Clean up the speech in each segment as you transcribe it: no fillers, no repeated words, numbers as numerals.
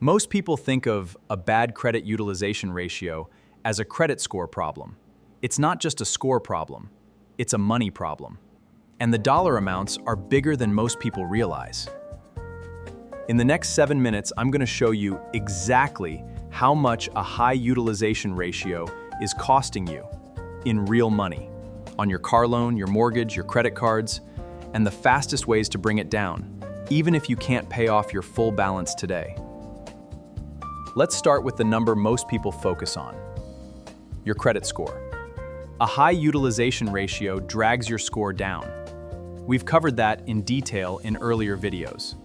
Most people think of a bad credit utilization ratio as a credit score problem. It's not just a score problem, it's a money problem. And the dollar amounts are bigger than most people realize. In the next 7 minutes, I'm going to show you exactly how much a high utilization ratio is costing you in real money, on your car loan, your mortgage, your credit cards, and the fastest ways to bring it down, even if you can't pay off your full balance today. Let's start with the number most people focus on: your credit score. A high utilization ratio drags your score down. We've covered that in detail in earlier videos.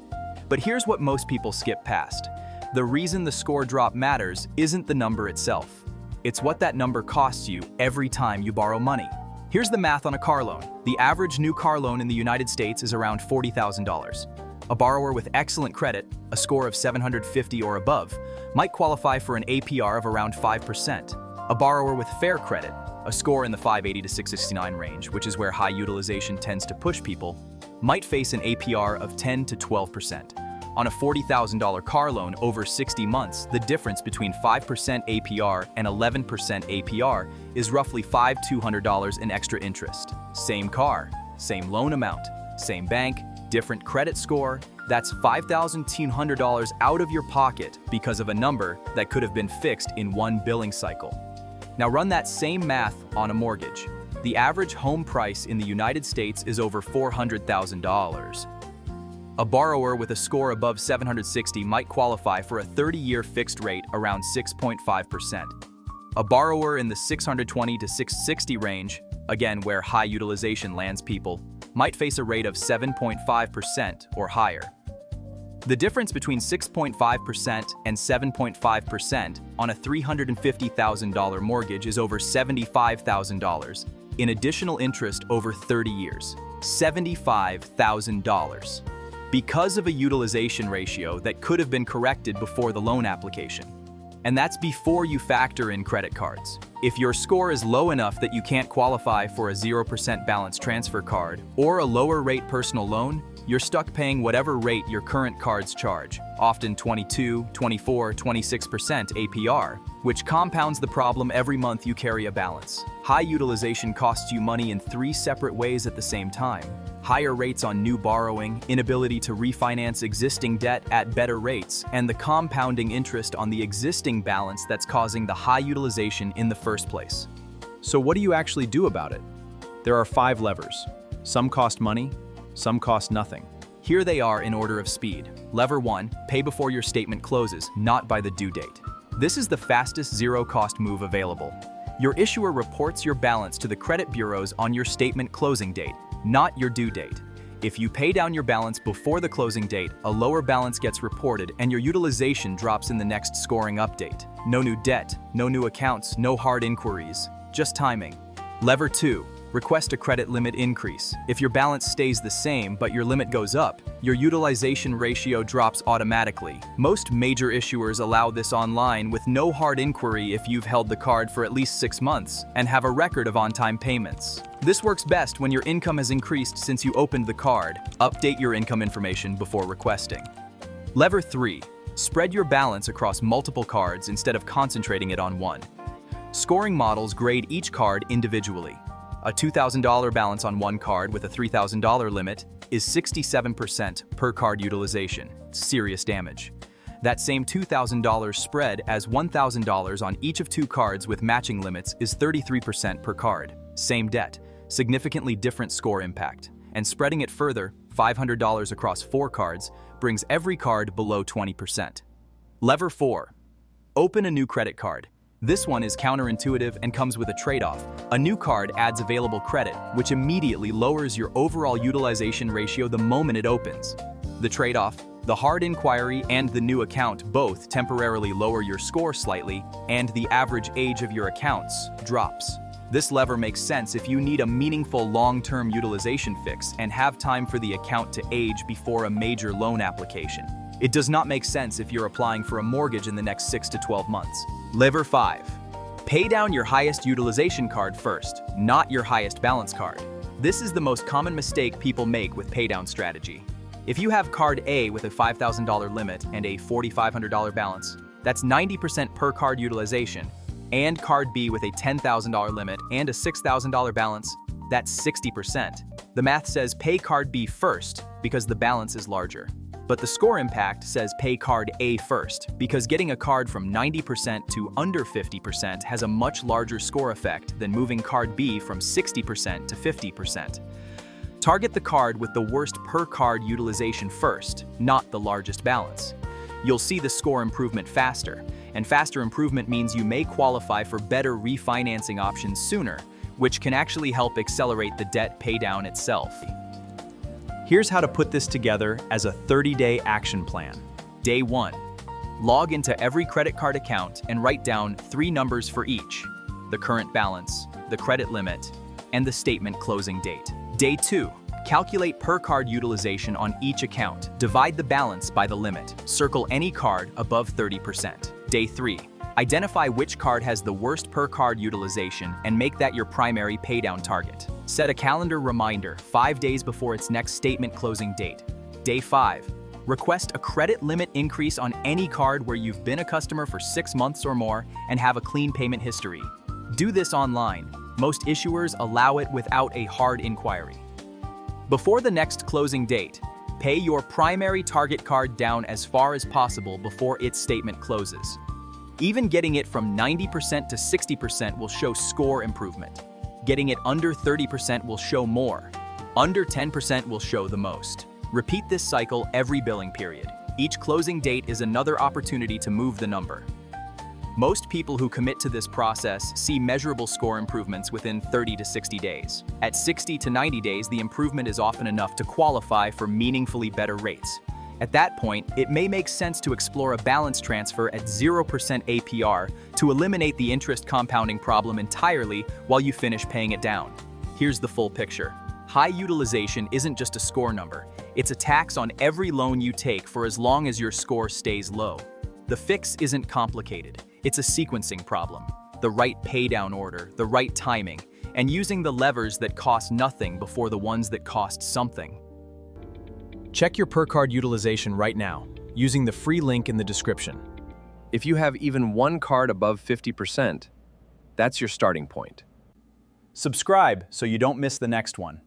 But here's what most people skip past. The reason the score drop matters isn't the number itself. It's what that number costs you every time you borrow money. Here's the math on a car loan. The average new car loan in the United States is around $40,000. A borrower with excellent credit, a score of 750 or above, might qualify for an APR of around 5%. A borrower with fair credit, a score in the 580 to 669 range, which is where high utilization tends to push people, might face an APR of 10 to 12%. On a $40,000 car loan over 60 months, the difference between 5% APR and 11% APR is roughly $5,200 in extra interest. Same car, same loan amount, same bank, different credit score. That's $5,200 out of your pocket because of a number that could have been fixed in one billing cycle. Now run that same math on a mortgage. The average home price in the United States is over $400,000. A borrower with a score above 760 might qualify for a 30-year fixed rate around 6.5%. A borrower in the 620 to 660 range, again where high utilization lands people, might face a rate of 7.5% or higher. The difference between 6.5% and 7.5% on a $350,000 mortgage is over $75,000 in additional interest over 30 years. $75,000. Because of a utilization ratio that could have been corrected before the loan application. And that's before you factor in credit cards. If your score is low enough that you can't qualify for a 0% balance transfer card or a lower rate personal loan, you're stuck paying whatever rate your current cards charge, often 22, 24, 26% APR, which compounds the problem every month you carry a balance. High utilization costs you money in 3 separate ways at the same time. Higher rates on new borrowing, inability to refinance existing debt at better rates, and the compounding interest on the existing balance that's causing the high utilization in the first place. So what do you actually do about it? There are 5 levers. Some cost money, some cost nothing. Here they are in order of speed. Lever 1, pay before your statement closes, not by the due date. This is the fastest zero-cost move available. Your issuer reports your balance to the credit bureaus on your statement closing date, not your due date. If you pay down your balance before the closing date, a lower balance gets reported and your utilization drops in the next scoring update. No new debt, no new accounts, no hard inquiries, just timing. Lever 2, request a credit limit increase. If your balance stays the same but your limit goes up, your utilization ratio drops automatically. Most major issuers allow this online with no hard inquiry if you've held the card for at least 6 months and have a record of on-time payments. This works best when your income has increased since you opened the card. Update your income information before requesting. Lever 3, spread your balance across multiple cards instead of concentrating it on one. Scoring models grade each card individually. A $2,000 balance on one card with a $3,000 limit is 67% per card utilization. Serious damage. That same $2,000 spread as $1,000 on each of 2 cards with matching limits is 33% per card. Same debt, significantly different score impact. And spreading it further, $500 across 4 cards brings every card below 20%. Lever 4, open a new credit card. This one is counterintuitive and comes with a trade-off. A new card adds available credit, which immediately lowers your overall utilization ratio the moment it opens. The trade-off, the hard inquiry and the new account both temporarily lower your score slightly, and the average age of your accounts drops. This lever makes sense if you need a meaningful long-term utilization fix and have time for the account to age before a major loan application. It does not make sense if you're applying for a mortgage in the next 6 to 12 months. Lever 5. Pay down your highest utilization card first, not your highest balance card. This is the most common mistake people make with paydown strategy. If you have card A with a $5,000 limit and a $4,500 balance, that's 90% per card utilization, and card B with a $10,000 limit and a $6,000 balance, that's 60%. The math says pay card B first because the balance is larger. But the score impact says pay card A first because getting a card from 90% to under 50% has a much larger score effect than moving card B from 60% to 50%. Target the card with the worst per card utilization first, not the largest balance. You'll see the score improvement faster, and faster improvement means you may qualify for better refinancing options sooner, which can actually help accelerate the debt paydown itself. Here's how to put this together as a 30-day action plan. Day 1. Log into every credit card account and write down 3 numbers for each: the current balance, the credit limit, and the statement closing date. Day 2. Calculate per card utilization on each account. Divide the balance by the limit. Circle any card above 30%. Day 3. Identify which card has the worst per card utilization and make that your primary paydown target. Set a calendar reminder 5 days before its next statement closing date. Day 5. Request a credit limit increase on any card where you've been a customer for 6 months or more and have a clean payment history. Do this online. Most issuers allow it without a hard inquiry. Before the next closing date, pay your primary target card down as far as possible before its statement closes. Even getting it from 90% to 60% will show score improvement. Getting it under 30% will show more. Under 10% will show the most. Repeat this cycle every billing period. Each closing date is another opportunity to move the number. Most people who commit to this process see measurable score improvements within 30 to 60 days. At 60 to 90 days, the improvement is often enough to qualify for meaningfully better rates. At that point, it may make sense to explore a balance transfer at 0% APR to eliminate the interest compounding problem entirely while you finish paying it down. Here's the full picture. High utilization isn't just a score number. It's a tax on every loan you take for as long as your score stays low. The fix isn't complicated. It's a sequencing problem. The right paydown order, the right timing, and using the levers that cost nothing before the ones that cost something. Check your per card utilization right now, using the free link in the description. If you have even one card above 50%, that's your starting point. Subscribe so you don't miss the next one.